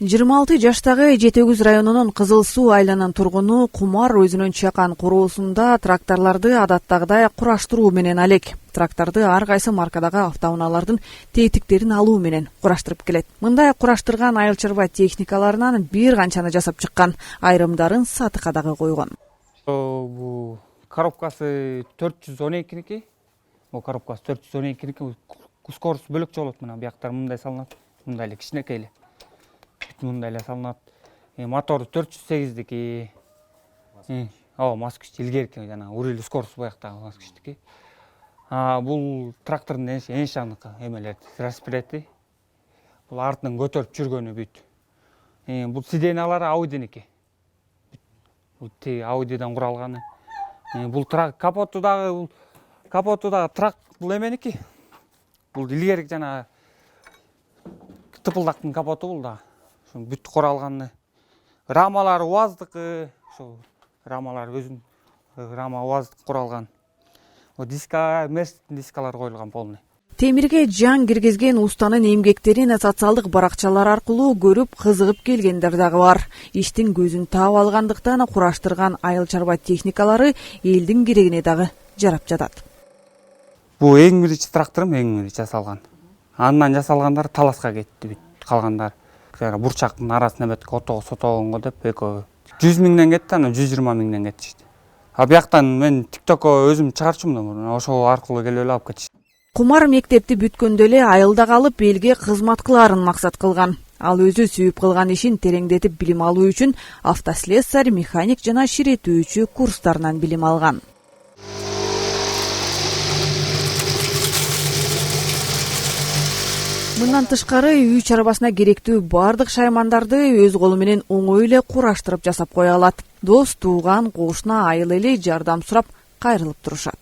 26 жаштагы Жети Көз районунун Кызыл Суу айланын тургуну Кумар өзүнүн чакан куруусунда тракторлорду адаттагыдай кураштыруу менен алек. Тракторду ар кайсы маркадагы автоунаалардын тетиктерин алуу менен кураштырып келет. Мындай кураштырган айыл чарба техникаларынан бир канчаны жасап чыккан, айрымдарын сатыкка дагы койгон. Бул коробкасы 412ники. Бул коробкасы 412ники. Скорость бөлөкчө болот. Мына бияктар мындай салынат. Мындай эле кичинекей эле. Мындай эле салынат. Мотору 408дики. Москвич илгерки жана урил скорость буяктагы москвичтики. Бул трактордун эң шаңдыкы эмелер распредатель. Бул артынан көтөрүп жүргөнү бүт. Бул сиденьялары Audinики. Бул Audi'дан куралганы. Бул капоту дагы трак бул эменики. Бул илгерки жана тыпылдактын капоту бул да. Бүт куралганы. Рамалары УАЗдыкы, ошо рамалар өзүнүн рама УАЗдык куралган. Дискалар коюлган полный. Темирге жан киргизген устанын эмгектерин социалдык баракчалар аркылуу көрүп, кызыгып келгендер дагы бар. Иштин көзүн таап алгандыктан кураштырган айыл чарба техникалары элдин керегине дагы жарап жатат. Бул эң биринчи тракторум, эң биринчи жасалган. Андан жасалгандар таласка кетти, бүт калгандар. Бурчактын арасына бет сотогонго деп 100 миңден кетти, анан 120 миңден кетишти. Бияктан мен TikTokко өзүм чыгарчумун да, ошол аркылуу келип эле алып кетишти. Кумар мектепти бүткөндө эле айылда калып элге кызмат кылаарын максат кылган. Ал өзү сүйүп кылган ишин тереңдетип билим алуу үчүн автослесарь, механик жана ширетүүчү курстарынан билим алган. Мындан тышкары үй чарбасына керектүү бардык шаймандарды өз колу менен оңой эле кураштырып жасап кое алат. Дос, тууган, кошуна айыл эли жардам сурап кайрылып турушат.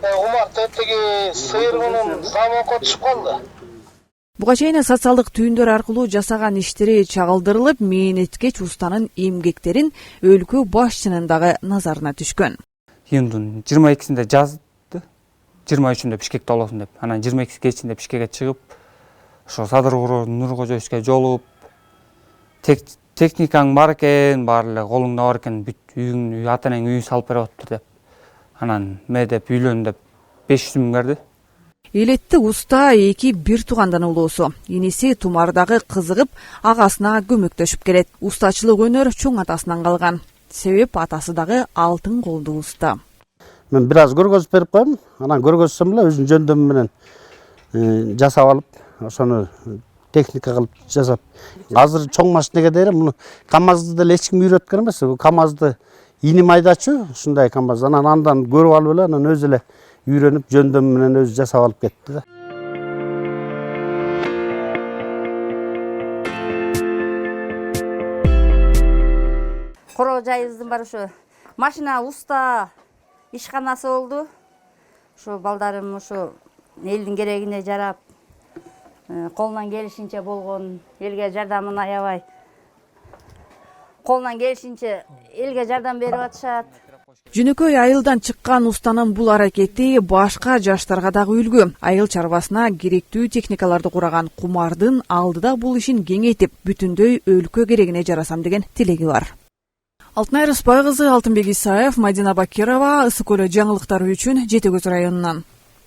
Кумар тетиги сыйыргунун замокко түшүп калды. Буга чейин социалдык түйүндөр аркылуу жасаган иштери чагылдырылып, мээнеткеч устанын эмгектерин өлкө башчынын дагы назарына түшкөн. Июндун 22-синде жазды, 23-үндө Бишкекте болосун деп. Анан 22-си кечинде Бишкекке чыгып, ошо Садыр Нуркожоевичке жолугуп, техникаң бар экен, баары эле колуңда бар экен, бүт үйүң, ата-энең үй салып берип атыптыр деп. Анан деп үйлөн деп 500 миң берди. Элетти уста эки бир туугандын улуусу. Иниси Тумардагы кызыгып, агасына көмөктөшүп келет. Устачылык өнөр чоң атасынан калган. Себеп атасы дагы алтын колдуу уста. Мен бир аз көргөзүп берип коем, анан көргөзсөм эле өзүнүн жөндөмү менен жасап алып, ошону техника кылып жасап. Азыр чоң машинеге дейре муну КамАЗды деле эч ким үйрөткөн эмес. КамАЗды иним айдачу, ушундай КамАЗ. Андан көрүп алып эле, анан өзү эле үйрөнүп жөндөмү менен өзү жасап алып кетти да. Короо жайыбыздын бар ошо машина уста ишканасы болду. Ошо балдарым ошо элдин керегине жарап, колунан келишинче болгон, элге жардамын аябай. Колунан келишинче элге жардам берип атышат. Жөнөкөй айылдан чыккан устанын бул аракети башка жаштарга дагы үлгү. Айыл чарбасына керектүү техникаларды кураган Кумардын алдыда бул ишин кеңейтип, бүтүндөй өлкө керегине жарасам деген тилеги бар. Алтынай Рыспай кызы, Алтынбек Исаев, Мадина Бакирова, Ысык Көлү жаңылыктары үчүн Жети Көз районунан.